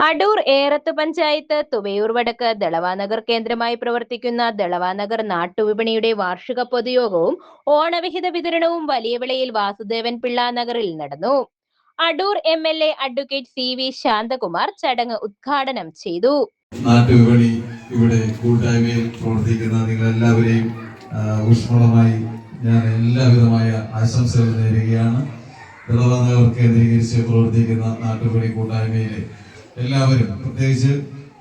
അടൂർ ഏറത്ത് പഞ്ചായത്ത് തുവയൂർ വടക്ക് ദളവാനഗർ കേന്ദ്രമായി പ്രവർത്തിക്കുന്ന ദളവാനഗർ നാട്ടുവിപണിയുടെ വാർഷിക പൊതുയോഗവും ഓണവിഹിത വിതരണവും വലിയവിളയിൽ വാസുദേവൻ പിള്ള നഗറിൽ നടന്നു. Adoor MLA advocate CV Santhakumar ചടങ്ങ് ഉദ്ഘാടനം ചെയ്തു. നാട്ടുവിപണി ഇവിടെ കൂട്ടായ്മയിൽ പ്രവർത്തിക്കുന്ന നിങ്ങളെല്ലാവരെയും ഊഷ്മളമായി ഞാൻ എല്ലാവിധമായ ആശംസകൾ നേരുകയാണ്. ദളവാനഗർ കേന്ദ്രീകരിച്ച് പ്രവർത്തിക്കുന്ന നാട്ടുവിപണി കൂട്ടായ്മയിലെ എല്ലാവരും, പ്രത്യേകിച്ച്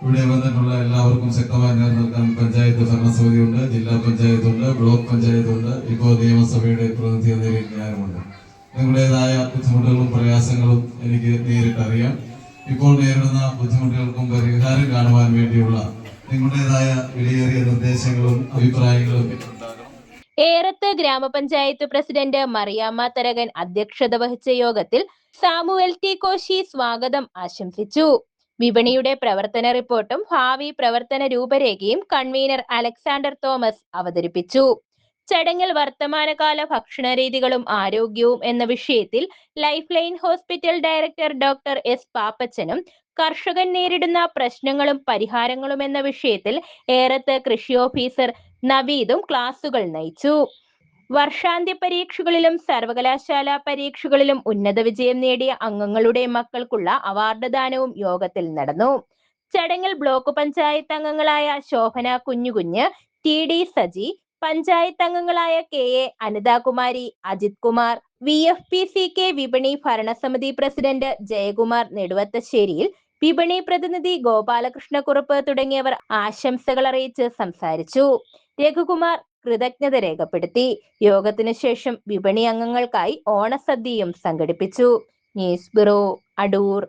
ഇവിടെ വന്നിട്ടുള്ള എല്ലാവർക്കും ശക്തമായി നേർനിൽക്കാൻ പഞ്ചായത്ത് ഭരണസമിതിയുണ്ട്, ജില്ലാ പഞ്ചായത്തുണ്ട്, ബ്ലോക്ക് പഞ്ചായത്തുണ്ട്, ഇപ്പോൾ നിയമസഭയുടെ പ്രതിനിധി നിലയിൽ ഞാനുമുണ്ട്. നിങ്ങളുടേതായ ബുദ്ധിമുട്ടുകളും പ്രയാസങ്ങളും എനിക്ക് നേരിട്ടറിയാം. ഇപ്പോൾ നേരിടുന്ന ബുദ്ധിമുട്ടുകൾക്കും പരിഹാരം കാണുവാൻ വേണ്ടിയുള്ള നിങ്ങളുടേതായ വിലയേറിയ നിർദ്ദേശങ്ങളും അഭിപ്രായങ്ങളും ഏറത്ത് ഗ്രാമപഞ്ചായത്ത് പ്രസിഡന്റ് മറിയാമ്മ തരകൻ അധ്യക്ഷത വഹിച്ച യോഗത്തിൽ സാമുവൽ ടി കോശി സ്വാഗതം ആശംസിച്ചു. വിപണിയുടെ പ്രവർത്തന റിപ്പോർട്ടും ഭാവി പ്രവർത്തന രൂപരേഖയും കൺവീനർ അലക്സാണ്ടർ തോമസ് അവതരിപ്പിച്ചു. ചടങ്ങിൽ വർത്തമാനകാല ഭക്ഷണ രീതികളും ആരോഗ്യവും എന്ന വിഷയത്തിൽ life line hospital director doctor S പാപ്പച്ചനും കർഷകൻ നേരിടുന്ന പ്രശ്നങ്ങളും പരിഹാരങ്ങളും എന്ന വിഷയത്തിൽ ഏറത്ത് കൃഷി ഓഫീസർ നവീദും ക്ലാസുകൾ നയിച്ചു. വർഷാന്ത്യ പരീക്ഷകളിലും സർവകലാശാല പരീക്ഷകളിലും ഉന്നത വിജയം നേടിയ അംഗങ്ങളുടെ മക്കൾക്കുള്ള അവാർഡ് ദാനവും യോഗത്തിൽ നടന്നു. ചടങ്ങിൽ ബ്ലോക്ക് പഞ്ചായത്ത് അംഗങ്ങളായ ശോഭന കുഞ്ഞുകുഞ്ഞ്, TD സജി, പഞ്ചായത്ത് അംഗങ്ങളായ KA അനിതാകുമാരി, അജിത് കുമാർ, VFPCK വിപണി ഭരണസമിതി പ്രസിഡന്റ് ജയകുമാർ നെടുവത്തശ്ശേരിയിൽ, വിപണി പ്രതിനിധി ഗോപാലകൃഷ്ണക്കുറുപ്പ് തുടങ്ങിയവർ ആശംസകൾ അറിയിച്ച് സംസാരിച്ചു. രഘുകുമാർ കൃതജ്ഞത രേഖപ്പെടുത്തി. യോഗത്തിനു ശേഷം വിപണി അംഗങ്ങൾക്കായി ഓണസദ്യയും സംഘടിപ്പിച്ചു. News bureau, Adoor.